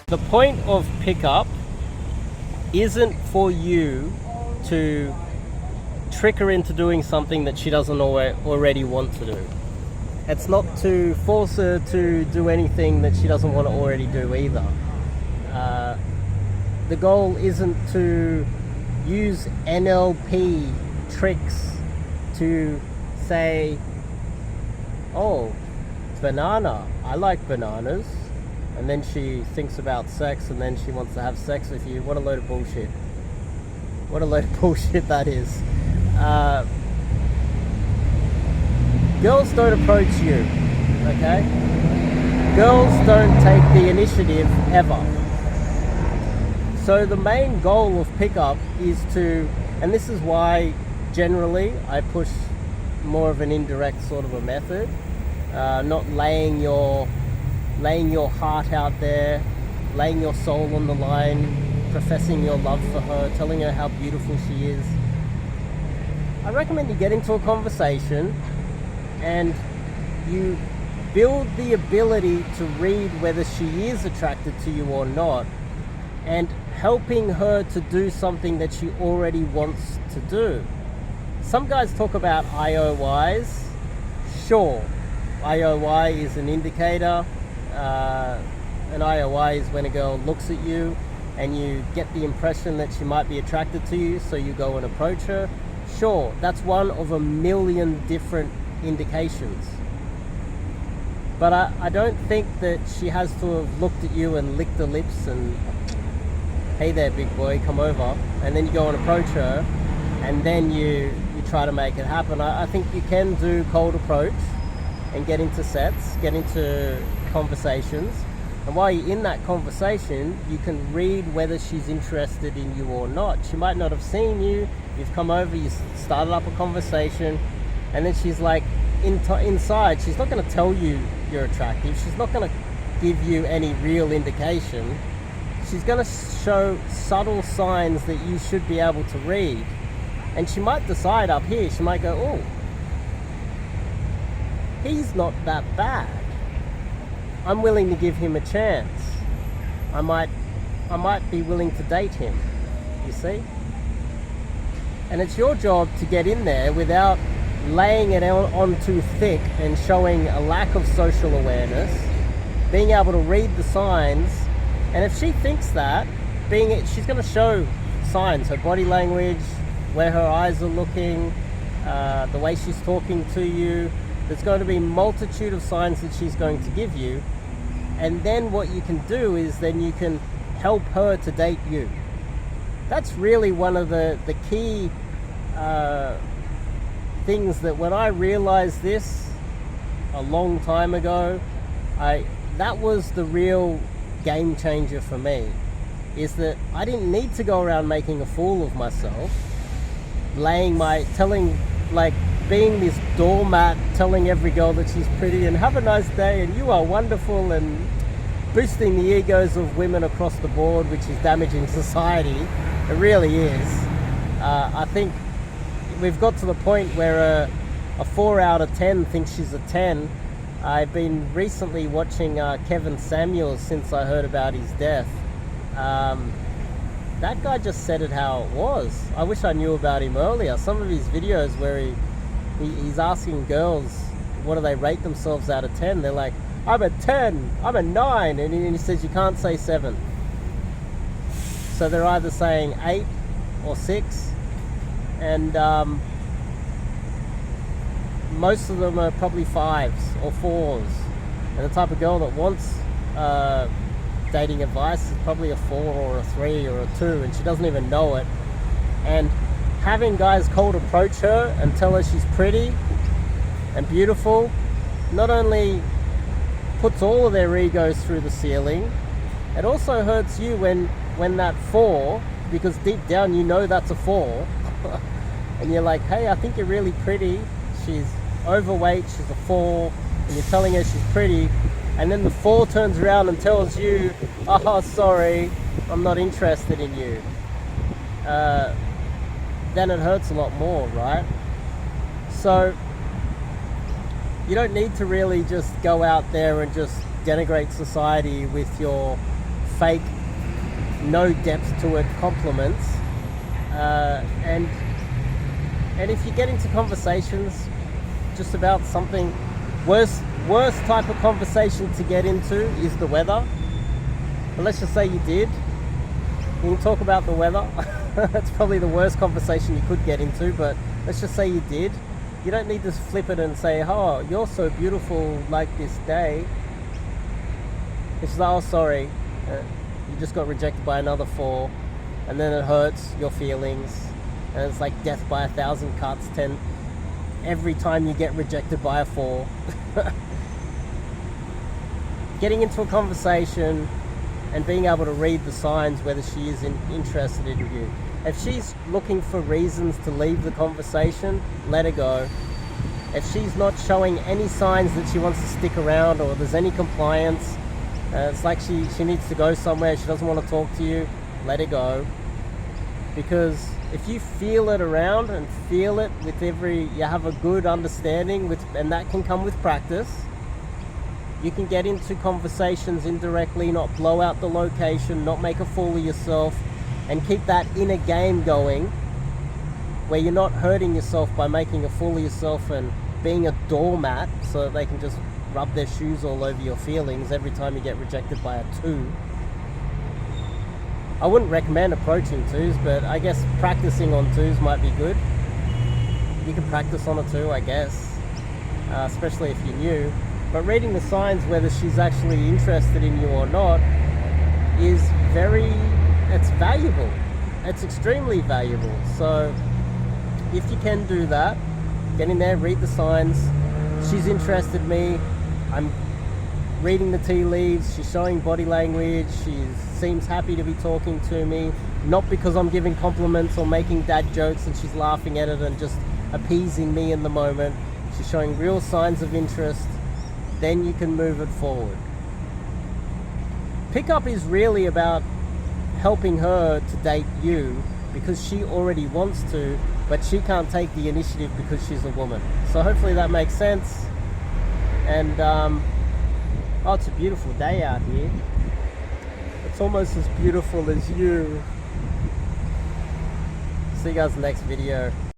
The point of pickup isn't for you to trick her into doing something that she doesn't already want to do. It's not to force her to do anything that she doesn't want to already do either. The goal isn't to use NLP tricks to say, oh, banana, I like bananas, and then she thinks about sex and then she wants to have sex with you. What a load of bullshit. What a load of bullshit that is. Girls don't approach you, okay? Girls don't take the initiative ever. So the main goal of pickup is to, and this is why generally I push more of an indirect sort of a method, not laying your heart out there, laying your soul on the line, professing your love for her, telling her how beautiful she is. I recommend you get into a conversation and you build the ability to read whether she is attracted to you or not, and helping her to do something that she already wants to do. Some guys talk about IOIs. Sure, IOI is an indicator. An IOI is when a girl looks at you and you get the impression that she might be attracted to you, so you go and approach her. Sure, that's one of a million different indications. But I don't think that she has to have looked at you and licked her lips and, hey there big boy, come over, and then you go and approach her and then you try to make it happen. I think you can do cold approach and get into sets, get into conversations, and while you're in that conversation you can read whether she's interested in you or not. She might not have seen you, you've come over, you started up a conversation, and then she's like, inside she's not going to tell you you're attractive, she's not going to give you any real indication. She's going to show subtle signs that you should be able to read, and she might decide up here, she might go, oh, he's not that bad, I'm willing to give him a chance, I might be willing to date him, you see? And it's your job to get in there without laying it on too thick and showing a lack of social awareness, being able to read the signs. And if she thinks that, she's going to show signs, her body language, where her eyes are looking, the way she's talking to you. There's going to be a multitude of signs that she's going to give you. And then what you can do is then you can help her to date you. That's really one of the key things that when I realized this a long time ago, that was the real game changer for me, is that I didn't need to go around making a fool of myself, being this doormat, telling every girl that she's pretty and have a nice day and you are wonderful, and boosting the egos of women across the board, which is damaging society. It really is. I think we've got to the point where a 4 out of 10 thinks she's a 10. I've been recently watching Kevin Samuels since I heard about his death. That guy just said it how it was. I wish I knew about him earlier. Some of his videos where he's asking girls what do they rate themselves out of 10. They're like, I'm a 10, I'm a 9, and he says you can't say 7. So they're either saying 8 or 6, and most of them are probably 5s or 4s. And the type of girl that wants dating advice is probably a 4 or a 3 or a 2, and she doesn't even know it. And having guys cold approach her and tell her she's pretty and beautiful not only puts all of their egos through the ceiling, it also hurts you when that 4, because deep down you know that's a 4, and you're like, hey, I think you're really pretty, she's overweight, she's a 4, and you're telling her she's pretty, and then the 4 turns around and tells you, oh, sorry, I'm not interested in you. Then it hurts a lot more, right? So you don't need to really just go out there and just denigrate society with your fake, no depth to it compliments. And if you get into conversations just about something, worst type of conversation to get into is the weather. But let's just say you did. You can talk about the weather. That's probably the worst conversation you could get into, but let's just say you did. You don't need to flip it and say, oh, you're so beautiful like this day. It's like, oh, sorry, you just got rejected by another 4, and then it hurts your feelings, and it's like death by 1,000 cuts, 10 every time you get rejected by a 4. Getting into a conversation and being able to read the signs whether she is interested in you. If she's looking for reasons to leave the conversation, let her go. If she's not showing any signs that she wants to stick around, or there's any compliance, it's like she needs to go somewhere, she doesn't want to talk to you, let her go. Because if you feel it around and feel it with you have a good understanding and that can come with practice. You can get into conversations indirectly, not blow out the location, not make a fool of yourself, and keep that inner game going where you're not hurting yourself by making a fool of yourself and being a doormat so that they can just rub their shoes all over your feelings every time you get rejected by a 2. I wouldn't recommend approaching 2s, but I guess practicing on 2s might be good. You can practice on a 2, I guess, especially if you're new. But reading the signs whether she's actually interested in you or not is it's valuable. It's extremely valuable. So if you can do that, get in there, read the signs. She's interested in me. I'm reading the tea leaves. She's showing body language. She seems happy to be talking to me. Not because I'm giving compliments or making dad jokes and she's laughing at it and just appeasing me in the moment. She's showing real signs of interest. Then you can move it forward. Pickup is really about helping her to date you because she already wants to, but she can't take the initiative because she's a woman. So hopefully that makes sense. And oh, it's a beautiful day out here. It's almost as beautiful as you. See you guys in the next video.